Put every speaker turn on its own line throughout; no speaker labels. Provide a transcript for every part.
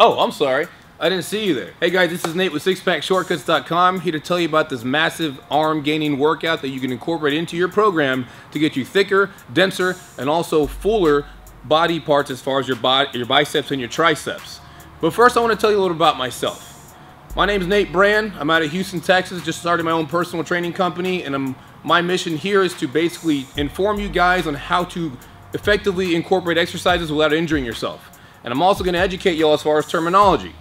Oh, I'm sorry. I didn't see you there. Hey guys, this is Nate with SixPackAbs.com, here to tell you about this massive arm gaining workout that you can incorporate into your program to get you thicker, denser, and also fuller body parts as far as your biceps and your triceps. But first I want to tell you a little about myself. My name is Nate Brand. I'm out of Houston, Texas. Just started my own personal training company, and my mission here is to basically inform you guys on how to effectively incorporate exercises without injuring yourself. And I'm also going to educate you all as far as terminology.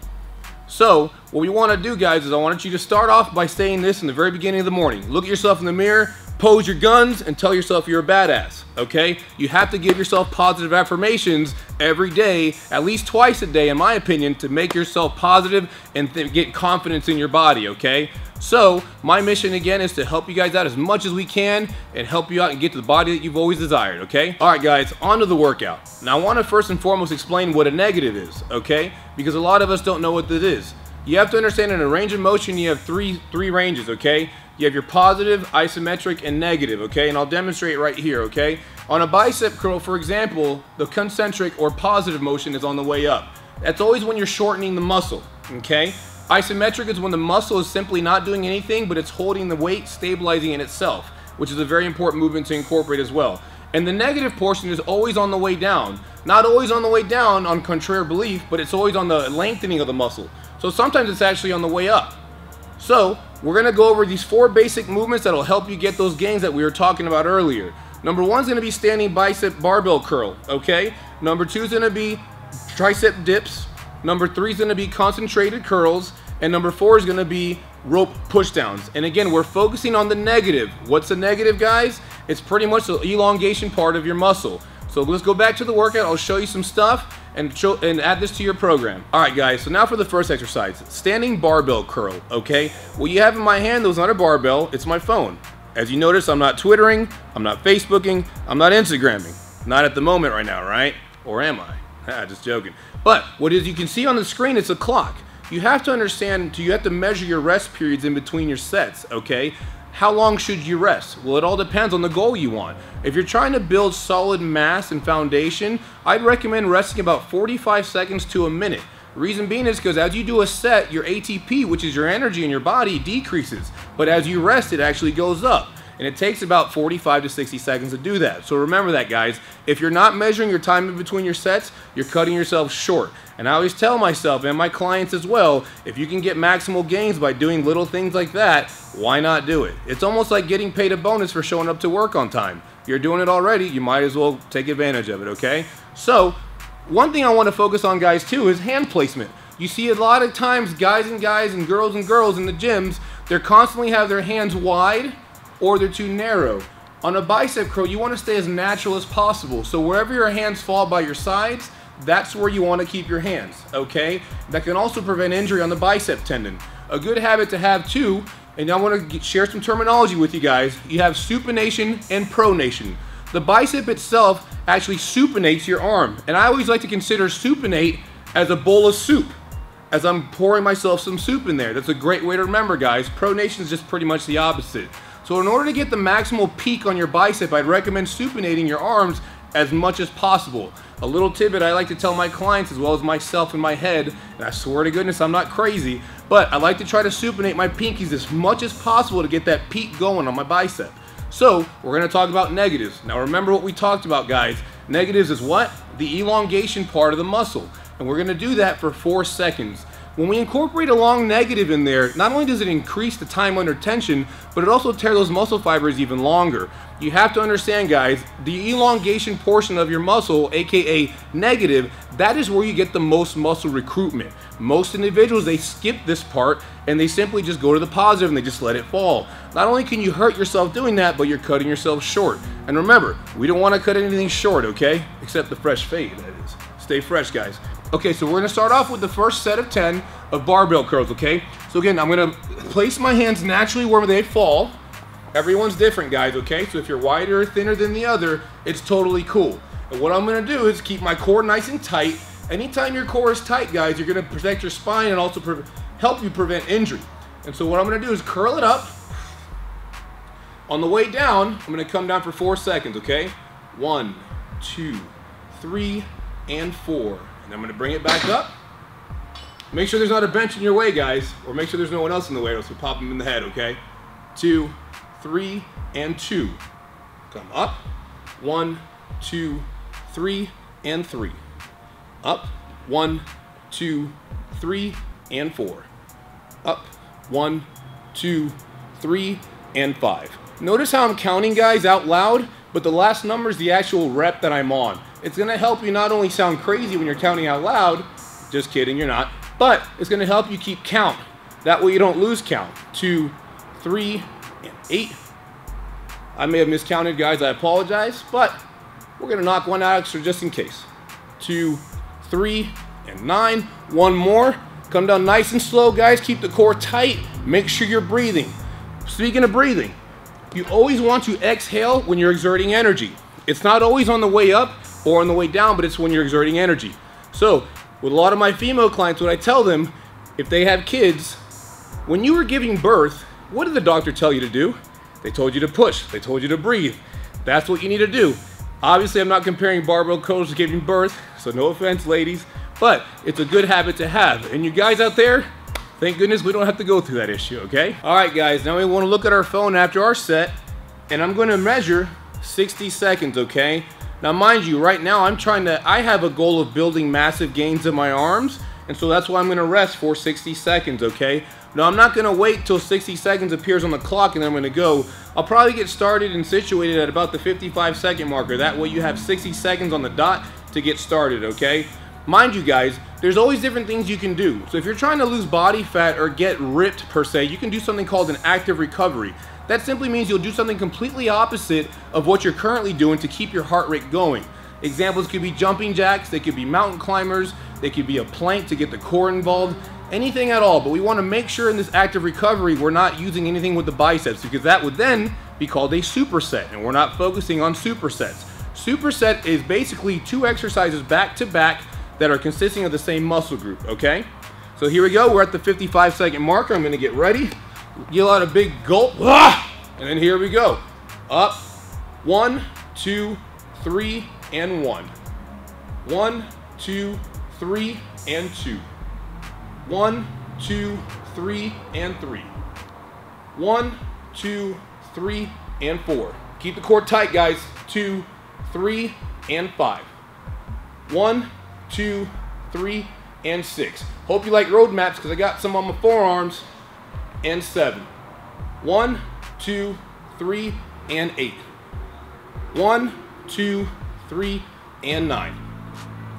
So what we want to do, guys, is I want you to start off by saying this in the very beginning of the morning. Look at yourself in the mirror, pose your guns, and tell yourself you're a badass, okay? You have to give yourself positive affirmations every day, at least twice a day, in my opinion, to make yourself positive and get confidence in your body, okay? So my mission, again, is to help you guys out as much as we can and help you out and get to the body that you've always desired, okay? All right, guys, on to the workout. Now, I want to first and foremost explain what a negative is, okay? Because a lot of us don't know what that is. You have to understand in a range of motion, you have three ranges, okay? You have your positive, isometric, and negative, okay? And I'll demonstrate right here, okay? On a bicep curl, for example, the concentric or positive motion is on the way up. That's always when you're shortening the muscle, okay? Isometric is when the muscle is simply not doing anything, but it's holding the weight, stabilizing in itself, which is a very important movement to incorporate as well. And the negative portion is always on the way down. Not always on the way down on contrary belief, but it's always on the lengthening of the muscle. So sometimes it's actually on the way up. So we're gonna go over these 4 basic movements that'll help you get those gains that we were talking about earlier. Number 1 is gonna be standing bicep barbell curl, okay? Number 2 is gonna be tricep dips. Number 3 is gonna be concentrated curls. And number 4 is gonna be rope pushdowns. And again, we're focusing on the negative. What's the negative, guys? It's pretty much the elongation part of your muscle. So let's go back to the workout. I'll show you some stuff and add this to your program. All right, guys, so now for the first exercise, standing barbell curl, okay? What you have in my hand, though, is not a barbell, it's my phone. As you notice, I'm not Twittering, I'm not Facebooking, I'm not Instagramming. Not at the moment right now, right? Or am I? Just joking. But what is you can see on the screen, it's a clock. You have to understand, you have to measure your rest periods in between your sets, okay? How long should you rest? Well, it all depends on the goal you want. If you're trying to build solid mass and foundation, I'd recommend resting about 45 seconds to a minute. Reason being is because as you do a set, your ATP, which is your energy in your body, decreases. But as you rest, it actually goes up. And it takes about 45 to 60 seconds to do that. So remember that, guys. If you're not measuring your time in between your sets, you're cutting yourself short. And I always tell myself and my clients as well, if you can get maximal gains by doing little things like that, why not do it? It's almost like getting paid a bonus for showing up to work on time. If you're doing it already, you might as well take advantage of it, okay? So, one thing I want to focus on, guys, too, is hand placement. You see a lot of times guys and girls in the gyms, they're constantly have their hands wide or they're too narrow. On a bicep curl, you want to stay as natural as possible. So wherever your hands fall by your sides, that's where you want to keep your hands, okay? That can also prevent injury on the bicep tendon. A good habit to have too, and I want to share some terminology with you guys, you have supination and pronation. The bicep itself actually supinates your arm, and I always like to consider supinate as a bowl of soup, as I'm pouring myself some soup in there. That's a great way to remember, guys. Pronation is just pretty much the opposite. So in order to get the maximal peak on your bicep, I'd recommend supinating your arms as much as possible. A little tidbit I like to tell my clients as well as myself in my head, and I swear to goodness I'm not crazy, but I like to try to supinate my pinkies as much as possible to get that peak going on my bicep. So we're going to talk about negatives. Now remember what we talked about, guys. Negatives is what? The elongation part of the muscle. And we're going to do that for 4 seconds. When we incorporate a long negative in there, not only does it increase the time under tension, but it also tears those muscle fibers even longer. You have to understand, guys, the elongation portion of your muscle, aka negative, that is where you get the most muscle recruitment. Most individuals, they skip this part and they simply just go to the positive and they just let it fall. Not only can you hurt yourself doing that, but you're cutting yourself short. And remember, we don't want to cut anything short, okay? Except the fresh fade, that is. Stay fresh, guys. Okay, so we're gonna start off with the first set of 10 of barbell curls, okay? So again, I'm gonna place my hands naturally where they fall. Everyone's different, guys, okay? So if you're wider or thinner than the other, it's totally cool. And what I'm gonna do is keep my core nice and tight. Anytime your core is tight, guys, you're gonna protect your spine and also help you prevent injury. And so what I'm gonna do is curl it up. On the way down, I'm gonna come down for 4 seconds, okay? 1, 2, 3, and 4. And I'm going to bring it back up. Make sure there's not a bench in your way, guys, or make sure there's no one else in the way, or else we pop them in the head, okay? 2, 3, and 2. Come up. 1, 2, 3, and 3. Up. 1, 2, 3, and 4. Up. 1, 2, 3, and 5. Notice how I'm counting, guys, out loud, but the last number is the actual rep that I'm on. It's gonna help you not only sound crazy when you're counting out loud, just kidding, you're not, but it's gonna help you keep count. That way you don't lose count. 2, 3, and 8. I may have miscounted, guys, I apologize, but we're gonna knock one out extra just in case. 2, 3, and 9. One more. Come down nice and slow, guys. Keep the core tight. Make sure you're breathing. Speaking of breathing, you always want to exhale when you're exerting energy. It's not always on the way up or on the way down, but it's when you're exerting energy. So, with a lot of my female clients, what I tell them, if they have kids, when you were giving birth, what did the doctor tell you to do? They told you to push. They told you to breathe. That's what you need to do. Obviously, I'm not comparing barbell curls to giving birth, so no offense, ladies, but it's a good habit to have. And you guys out there, thank goodness we don't have to go through that issue, okay? All right, guys, now we want to look at our phone after our set, and I'm going to measure 60 seconds, okay? Now, mind you, right now, I have a goal of building massive gains in my arms, and so that's why I'm going to rest for 60 seconds, okay? Now, I'm not going to wait till 60 seconds appears on the clock and then I'm going to go. I'll probably get started and situated at about the 55-second marker. That way you have 60 seconds on the dot to get started, okay? Mind you, guys, there's always different things you can do. So if you're trying to lose body fat or get ripped per se, you can do something called an active recovery. That simply means you'll do something completely opposite of what you're currently doing to keep your heart rate going. Examples could be jumping jacks, they could be mountain climbers, they could be a plank to get the core involved, anything at all. But we want to make sure in this active recovery we're not using anything with the biceps, because that would then be called a superset, and we're not focusing on supersets. Superset is basically 2 exercises back to back that are consisting of the same muscle group, okay? So here we go, we're at the 55-second marker. I'm gonna get ready, yell out a big gulp, and then here we go. Up, 1, 2, 3, and 1. 1, 2, 3, and 2. 1, 2, 3, and 3. 1, 2, 3, and 4. Keep the core tight, guys. 2, 3, and 5. 1, 2, 3, and 6. Hope you like road maps because I got some on my forearms. And 7. 1, 2, 3, and 8. 1, 2, 3, and 9.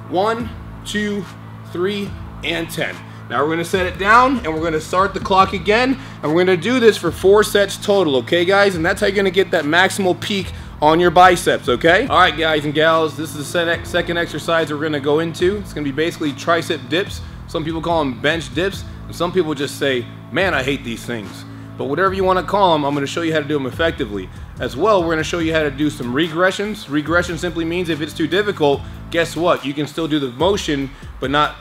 1, 2, 3, and 10. Now we're going to set it down and we're going to start the clock again, and we're going to do this for 4 sets total, okay, guys? And that's how you're going to get that maximal peak on your biceps, okay? All right, guys and gals, this is the second exercise we're going to go into. It's going to be basically tricep dips. Some people call them bench dips, and some people just say, man, I hate these things. But whatever you want to call them, I'm going to show you how to do them effectively. As well, we're going to show you how to do some regressions. Regression simply means if it's too difficult, guess what? You can still do the motion, but not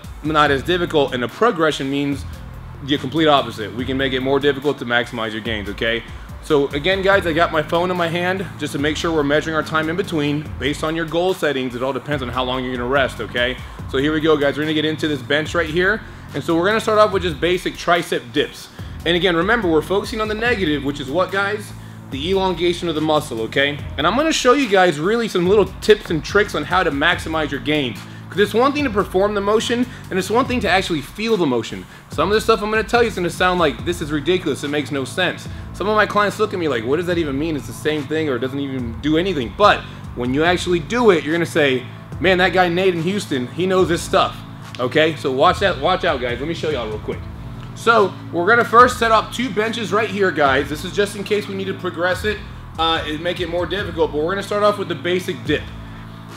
as difficult. And the progression means the complete opposite. We can make it more difficult to maximize your gains, okay? So again, guys, I got my phone in my hand just to make sure we're measuring our time in between. Based on your goal settings, it all depends on how long you're going to rest, okay? So here we go, guys. We're going to get into this bench right here. And so we're going to start off with just basic tricep dips. And again, remember, we're focusing on the negative, which is what, guys? The elongation of the muscle, okay? And I'm going to show you guys really some little tips and tricks on how to maximize your gains. Because it's one thing to perform the motion, and it's one thing to actually feel the motion. Some of the stuff I'm going to tell you is going to sound like this is ridiculous, it makes no sense. Some of my clients look at me like, what does that even mean? It's the same thing, or it doesn't even do anything. But when you actually do it, you're going to say, man, that guy Nate in Houston, he knows this stuff. Okay, so watch out, guys. Let me show y'all real quick. So we're going to first set up 2 benches right here, guys. This is just in case we need to progress it and make it more difficult, but we're going to start off with the basic dip.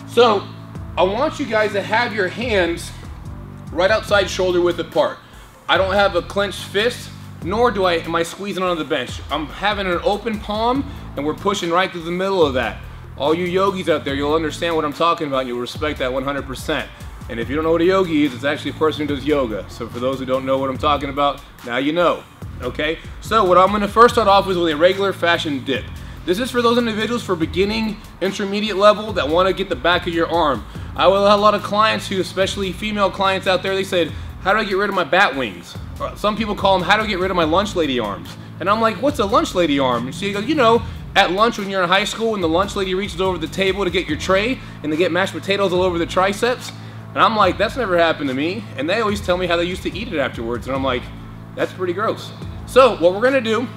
So I want you guys to have your hands right outside shoulder width apart. I don't have a clenched fist, nor am I squeezing onto the bench. I'm having an open palm, and we're pushing right through the middle of that. All you yogis out there, you'll understand what I'm talking about, and you'll respect that 100%. And if you don't know what a yogi is, it's actually a person who does yoga. So for those who don't know what I'm talking about, now you know, okay? So what I'm gonna first start off with a regular fashion dip. This is for those individuals for beginning, intermediate level that wanna get the back of your arm. I will have a lot of clients who, especially female clients out there, they said, how do I get rid of my bat wings? Or some people call them, how do I get rid of my lunch lady arms? And I'm like, what's a lunch lady arm? And she goes, you know, at lunch when you're in high school and the lunch lady reaches over the table to get your tray and they get mashed potatoes all over the triceps. And I'm like, that's never happened to me. And they always tell me how they used to eat it afterwards. And I'm like, that's pretty gross. So what we're gonna do,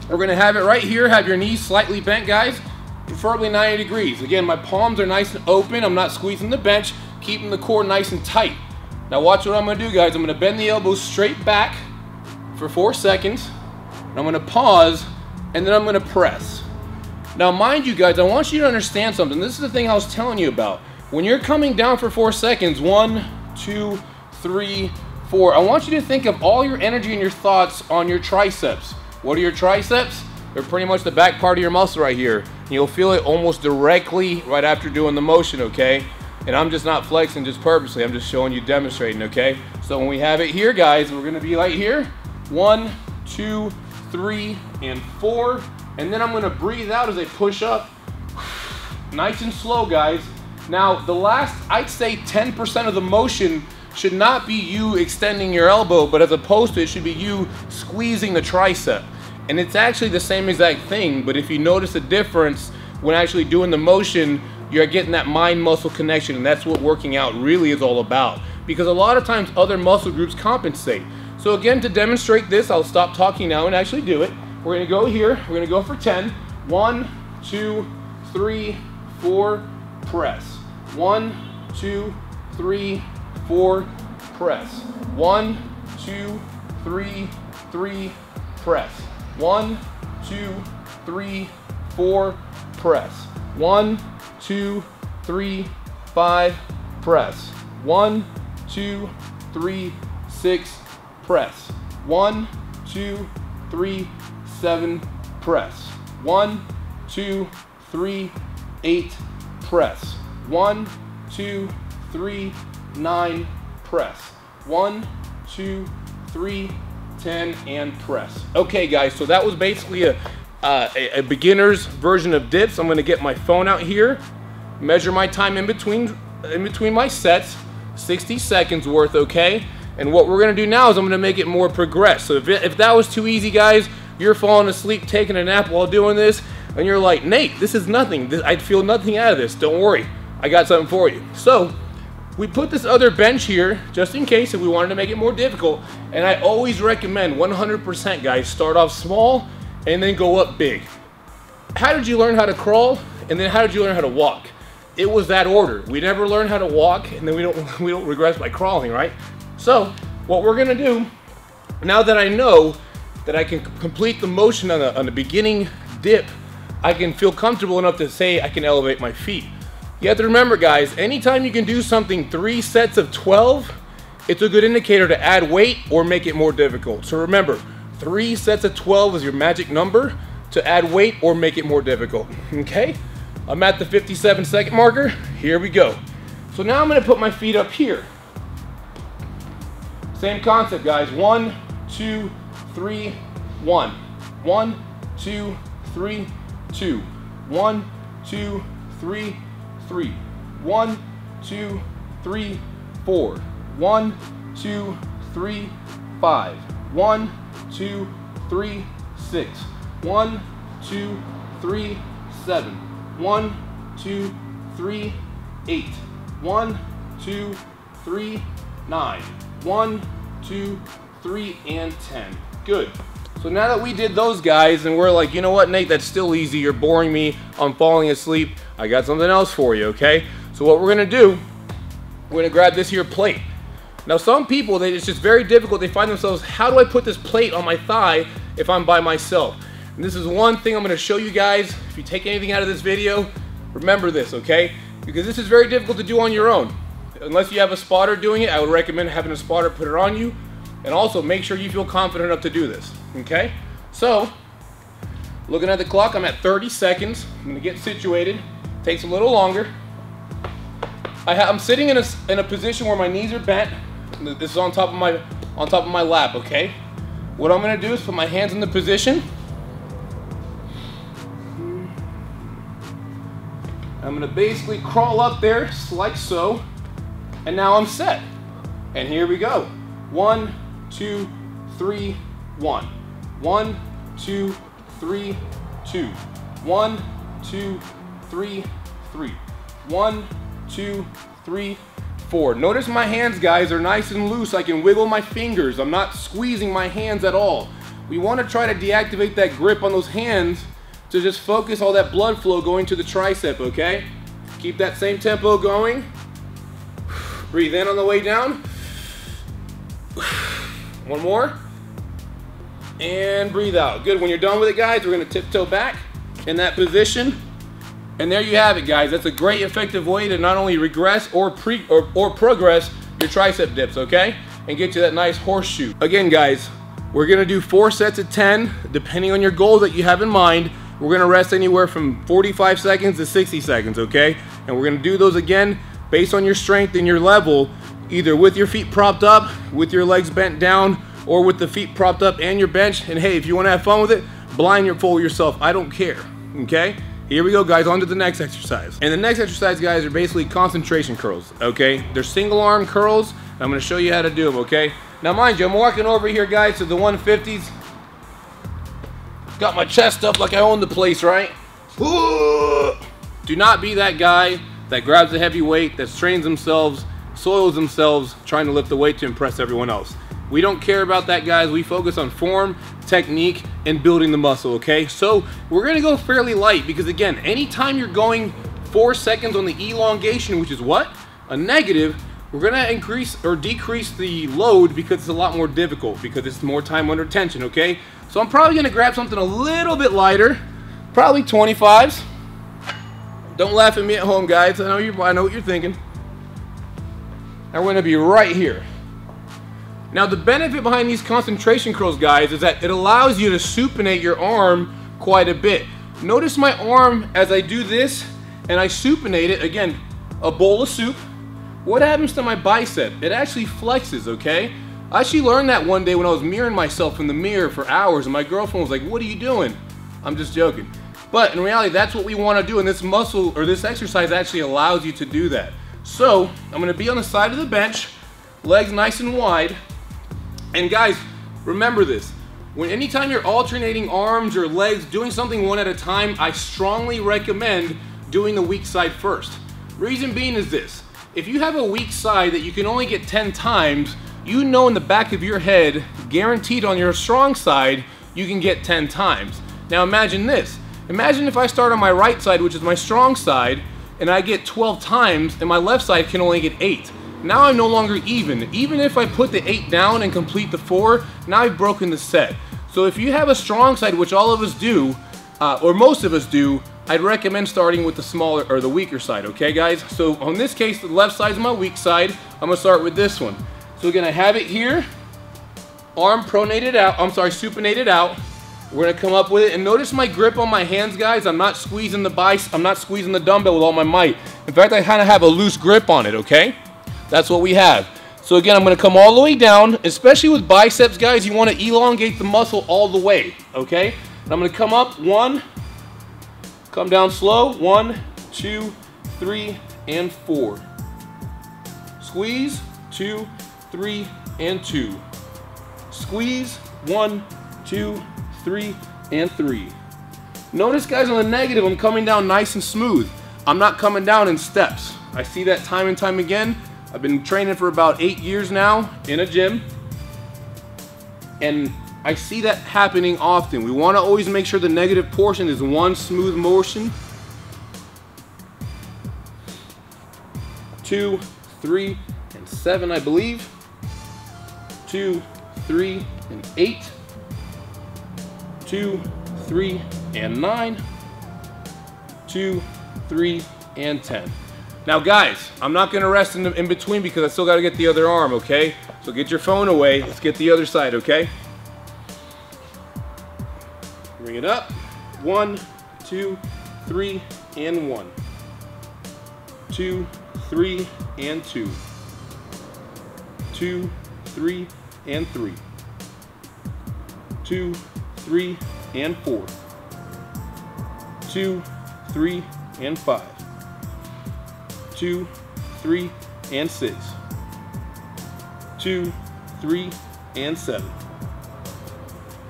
we're gonna have it right here, have your knees slightly bent, guys, preferably 90 degrees. Again, my palms are nice and open. I'm not squeezing the bench, keeping the core nice and tight. Now watch what I'm gonna do, guys. I'm gonna bend the elbows straight back for 4 seconds. And I'm gonna pause, and then I'm gonna press. Now mind you, guys, I want you to understand something. This is the thing I was telling you about. When you're coming down for 4 seconds, 1, 2, 3, 4, I want you to think of all your energy and your thoughts on your triceps. What are your triceps? They're pretty much the back part of your muscle right here. And you'll feel it almost directly right after doing the motion, okay? And I'm just not flexing just purposely. I'm just showing you, demonstrating, okay? So when we have it here, guys, we're gonna be right here. 1, 2, 3, and 4. And then I'm gonna breathe out as I push up. Nice and slow, guys. Now, the last, I'd say 10% of the motion should not be you extending your elbow, but as opposed to it should be you squeezing the tricep. And it's actually the same exact thing, but if you notice a difference when actually doing the motion, you're getting that mind-muscle connection, and that's what working out really is all about. Because a lot of times other muscle groups compensate. So again, to demonstrate this, I'll stop talking now and actually do it. We're gonna go here, we're gonna go for 10. 1, 2, 3, 4, press. 1, 2, 3, 4, press. 1, 2, 3, 3, press. 1, 2, 3, 4, press. 1, 2, 3, 5, press. 1, 2, 3, 6, press. 1, 2, 3, 7, press. 1, 2, 3, 8, press. 1, 2, 3, 9, press. 1, 2, 3, 10, and press. Okay, guys, so that was basically a beginner's version of dips. I'm gonna get my phone out here, measure my time in between my sets, 60 seconds worth, okay? And what we're gonna do now is I'm gonna make it more progressed. So if that was too easy, guys, you're falling asleep, taking a nap while doing this, and you're like, Nate, this is nothing. I'd feel nothing out of this. Don't worry, I got something for you. So we put this other bench here just in case if we wanted to make it more difficult. And I always recommend 100%, guys, start off small and then go up big. How did you learn how to crawl? And then how did you learn how to walk? It was that order. We never learn how to walk, and then we don't regress by crawling, right? So what we're gonna do, now that I know that I can complete the motion on the beginning dip, I can feel comfortable enough to say I can elevate my feet. You have to remember, guys, anytime you can do something 3 sets of 12, it's a good indicator to add weight or make it more difficult. So remember, 3 sets of 12 is your magic number to add weight or make it more difficult, okay? I'm at the 57-second marker. Here we go. So now I'm gonna put my feet up here. Same concept, guys. 1, 2, 3, 1. 1, 2, 3, 2. 1, 2, 3, 3. 1, 2, 3, 4. 1, 2, 3, 5. 1, 2, 3, 6. 1, 2, 3, 7. 1, 2, 3, 8. 1, 2, 3, 9. 1, 2, 3, and 10. Good. So now that we did those, guys, and we're like, you know what, Nate, that's still easy. You're boring me. I'm falling asleep. I got something else for you, okay? So what we're gonna do, we're gonna grab this here plate. Now some people, it's just very difficult. They find themselves, how do I put this plate on my thigh if I'm by myself? And this is one thing I'm gonna show you guys. If you take anything out of this video, remember this, okay? Because this is very difficult to do on your own. Unless you have a spotter doing it, I would recommend having a spotter put it on you. And also make sure you feel confident enough to do this, okay? So, looking at the clock, I'm at 30 seconds. I'm gonna get situated. Takes a little longer. I'm sitting in a position where my knees are bent. This is on top of my lap, okay? What I'm gonna do is put my hands in the position. I'm gonna basically crawl up there, like so, and now I'm set. And here we go. 1, 2, 3, 1. 1, 2, 3, 2. 1, 2, 3, 3. 1, 2, 3, 4. Notice my hands, guys, are nice and loose. I can wiggle my fingers. I'm not squeezing my hands at all. We want to try to deactivate that grip on those hands to just focus all that blood flow going to the tricep, okay? Keep that same tempo going. Breathe in on the way down. One more. And breathe out. Good. When you're done with it, guys, we're going to tiptoe back in that position. And there you have it, guys. That's a great effective way to not only regress or progress your tricep dips, okay? And get you that nice horseshoe. Again, guys, we're going to do 4 sets of 10, depending on your goal that you have in mind. We're going to rest anywhere from 45 seconds to 60 seconds, okay? And we're going to do those again based on your strength and your level, either with your feet propped up, with your legs bent down, or with the feet propped up and your bench. And hey, if you want to have fun with it, blindfold yourself. I don't care, okay? Here we go, guys, on to the next exercise. And the next exercise, guys, are basically concentration curls, okay? They're single arm curls. I'm going to show you how to do them, okay? Now, mind you, I'm walking over here, guys, to the 150s. Got my chest up like I own the place, right? Ooh. Do not be that guy that grabs a heavy weight, that strains themselves, soils themselves, trying to lift the weight to impress everyone else. We don't care about that, guys. We focus on form, technique, and building the muscle, okay? So we're gonna go fairly light because, again, anytime you're going 4 seconds on the elongation, which is what? A negative, we're gonna increase or decrease the load because it's a lot more difficult, because it's more time under tension, okay? So I'm probably gonna grab something a little bit lighter, probably 25s. Don't laugh at me at home, guys. I know what you're thinking. And we're gonna be right here. Now, the benefit behind these concentration curls, guys, is that it allows you to supinate your arm quite a bit. Notice my arm as I do this and I supinate it, again, a bowl of soup. What happens to my bicep? It actually flexes, okay? I actually learned that one day when I was mirroring myself in the mirror for hours, and my girlfriend was like, "What are you doing?" I'm just joking. But in reality, that's what we want to do, and this muscle, or this exercise, actually allows you to do that. So, I'm going to be on the side of the bench, legs nice and wide. And guys, remember this. Anytime you're alternating arms or legs, doing something one at a time, I strongly recommend doing the weak side first. Reason being is this. If you have a weak side that you can only get 10 times, you know in the back of your head, guaranteed on your strong side, you can get 10 times. Now imagine this. Imagine if I start on my right side, which is my strong side, and I get 12 times, and my left side can only get 8. Now I'm no longer even. Even if I put the 8 down and complete the 4, now I've broken the set. So if you have a strong side, which all of us do, or most of us do, I'd recommend starting with the smaller or the weaker side, okay guys? So on this case, the left side is my weak side. I'm gonna start with this one. So we're gonna have it here, arm pronated out, supinated out. We're gonna come up with it, and notice my grip on my hands, guys. I'm not squeezing the dumbbell with all my might. In fact, I kind of have a loose grip on it, okay? That's what we have. So again, I'm gonna come all the way down, especially with biceps, guys, you wanna elongate the muscle all the way, okay? And I'm gonna come up, 1, come down slow, 1, 2, 3, and 4. Squeeze, 2, 3, and 2. Squeeze, 1, 2, 3, and 3. Notice, guys, on the negative, I'm coming down nice and smooth. I'm not coming down in steps. I see that time and time again. I've been training for about 8 years now in a gym, and I see that happening often. We want to always make sure the negative portion is one smooth motion. 2, 3, and 7, I believe. 2, 3, and 8. 2, 3, and 9. 2, 3, and 10. Now guys, I'm not gonna rest in between because I still gotta get the other arm, okay? So get your phone away, let's get the other side, okay? Bring it up, 1, 2, 3, and 1. 2, 3, and 2. 2, 3, and 3. 2, 3, and 4. 2, 3, and 5. 2, 3, and 6. 2, 3, and 7.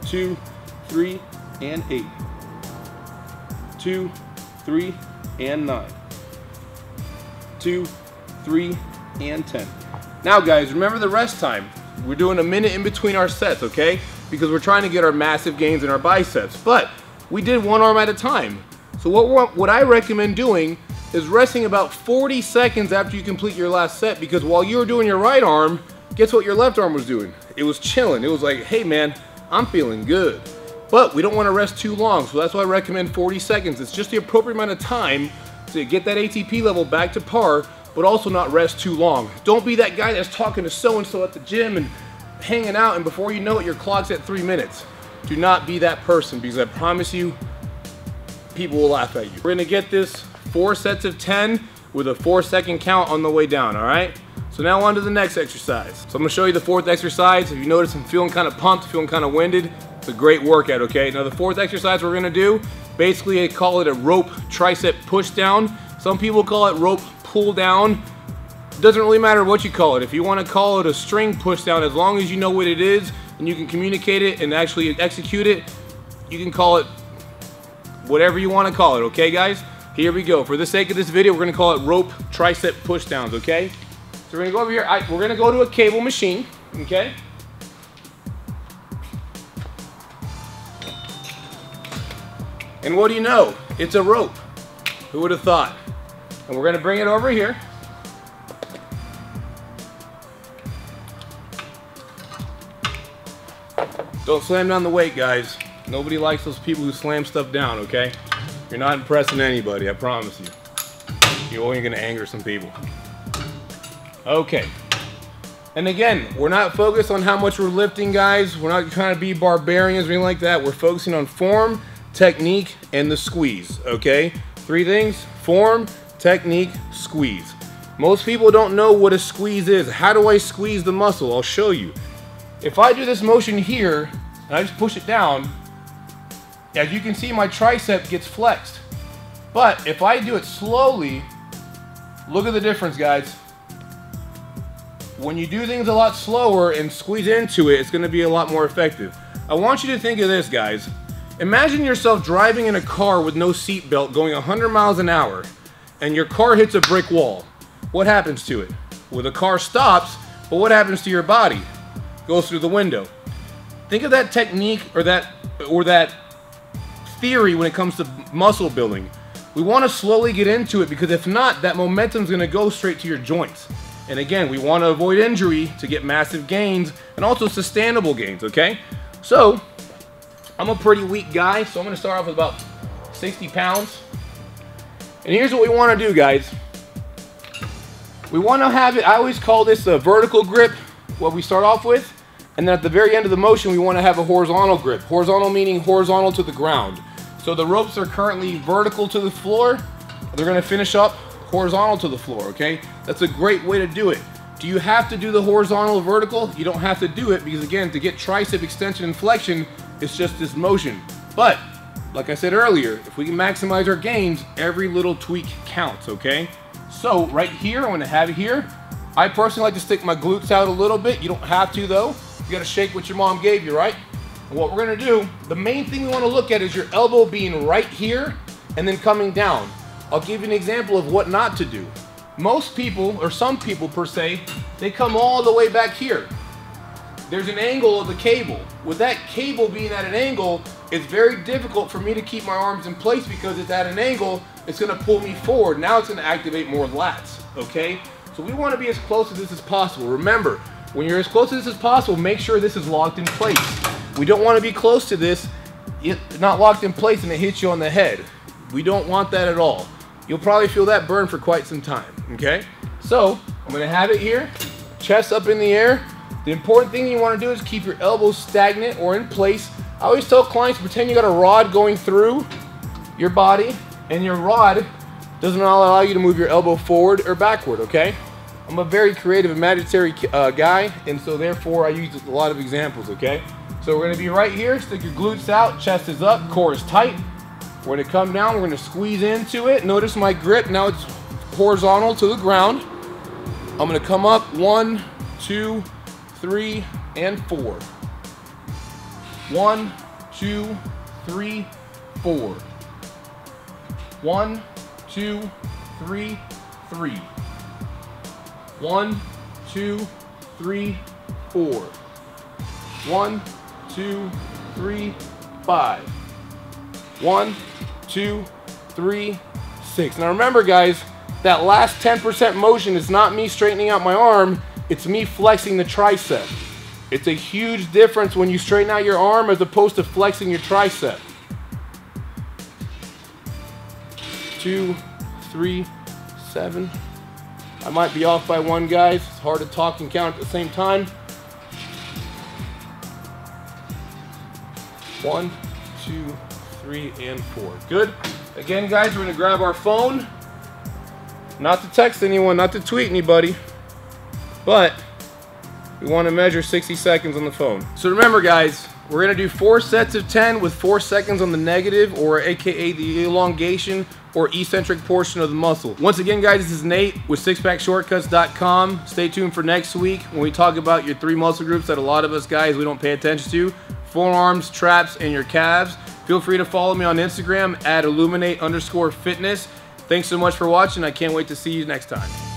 2, 3, and 8. 2, 3, and 9. 2, 3, and 10. Now guys, remember the rest time. We're doing a minute in between our sets, okay? Because we're trying to get our massive gains in our biceps. But we did one arm at a time. So what I recommend doing is resting about 40 seconds after you complete your last set, because while you were doing your right arm, guess what your left arm was doing? It was chilling. It was like, hey man, I'm feeling good. But we don't want to rest too long, so that's why I recommend 40 seconds. It's just the appropriate amount of time to get that ATP level back to par, but also not rest too long. Don't be that guy that's talking to so-and-so at the gym and hanging out, and before you know it, your clock's at 3 minutes. Do not be that person, because I promise you, people will laugh at you. We're gonna get this 4 sets of 10 with a 4-second count on the way down, all right? So now on to the next exercise. So I'm gonna show you the 4th exercise. If you notice I'm feeling kind of pumped, feeling kind of winded, it's a great workout, okay? Now the 4th exercise we're gonna do, basically I call it a rope tricep push down. Some people call it rope pull down. Doesn't really matter what you call it. If you wanna call it a string push down, as long as you know what it is and you can communicate it and actually execute it, you can call it whatever you wanna call it, okay guys? Here we go. For the sake of this video, we're gonna call it rope tricep push downs, okay? So we're gonna go over here, we're gonna go to a cable machine, okay? And what do you know? It's a rope. Who would have thought? And we're gonna bring it over here. Don't slam down the weight, guys. Nobody likes those people who slam stuff down, okay? You're not impressing anybody, I promise you. You're only gonna anger some people. Okay. And again, we're not focused on how much we're lifting, guys. We're not trying to be barbarians or anything like that. We're focusing on form, technique, and the squeeze, okay? 3 things: form, technique, squeeze. Most people don't know what a squeeze is. How do I squeeze the muscle? I'll show you. If I do this motion here, and I just push it down, as you can see, my tricep gets flexed. But if I do it slowly, look at the difference, guys. When you do things a lot slower and squeeze into it, it's gonna be a lot more effective. I want you to think of this, guys. Imagine yourself driving in a car with no seatbelt going 100 miles an hour, and your car hits a brick wall. What happens to it? Well, the car stops, but what happens to your body? Goes through the window. Think of that technique or that theory when it comes to muscle building. We want to slowly get into it, because if not, that momentum is going to go straight to your joints. And again, we want to avoid injury to get massive gains and also sustainable gains, okay? So, I'm a pretty weak guy, so I'm going to start off with about 60 pounds. And here's what we want to do, guys. We want to have it, I always call this a vertical grip, what we start off with. And then at the very end of the motion, we want to have a horizontal grip. Horizontal meaning horizontal to the ground. So the ropes are currently vertical to the floor. They're going to finish up horizontal to the floor, okay? That's a great way to do it. Do you have to do the horizontal or vertical? You don't have to do it, because again, to get tricep extension and flexion, it's just this motion. But, like I said earlier, if we can maximize our gains, every little tweak counts, okay? So right here, I'm going to have it here. I personally like to stick my glutes out a little bit. You don't have to though. You got to shake what your mom gave you, right? And what we're going to do, the main thing we want to look at is your elbow being right here and then coming down. I'll give you an example of what not to do. Most people, or some people per se, they come all the way back here. There's an angle of the cable. With that cable being at an angle, it's very difficult for me to keep my arms in place, because it's at an angle, it's going to pull me forward. Now it's going to activate more lats, okay? So we want to be as close to this as possible. Remember, when you're as close to this as possible, make sure this is locked in place. We don't want to be close to this, not locked in place, and it hits you on the head. We don't want that at all. You'll probably feel that burn for quite some time, okay? So, I'm going to have it here, chest up in the air. The important thing you want to do is keep your elbows stagnant or in place. I always tell clients, pretend you got a rod going through your body, and your rod doesn't allow you to move your elbow forward or backward, okay? I'm a very creative, imaginary guy, and so therefore I use a lot of examples, okay? So we're going to be right here, stick your glutes out, chest is up, core is tight. We're going to come down, we're going to squeeze into it. Notice my grip, now it's horizontal to the ground. I'm going to come up, 1, 2, 3, and 4. 1, 2, 3, 4. 1, 2, 3, 3. 1, 2, 3, 4. 1, 2, 3, 5. 1, 2, 3, 6. Now remember, guys, that last 10% motion is not me straightening out my arm, it's me flexing the tricep. It's a huge difference when you straighten out your arm as opposed to flexing your tricep. 2, 3, 7. I might be off by 1, guys. It's hard to talk and count at the same time. 1, 2, 3, and 4. Good. Again, guys, we're gonna grab our phone. Not to text anyone, not to tweet anybody, but we want to measure 60 seconds on the phone. So remember, guys, we're going to do 4 sets of 10 with 4 seconds on the negative, or aka the elongation or eccentric portion of the muscle. Once again, guys, this is Nate with SixPackShortcuts.com. Stay tuned for next week when we talk about your 3 muscle groups that a lot of us guys, we don't pay attention to: forearms, traps, and your calves. Feel free to follow me on Instagram at illuminate_fitness. Thanks so much for watching. I can't wait to see you next time.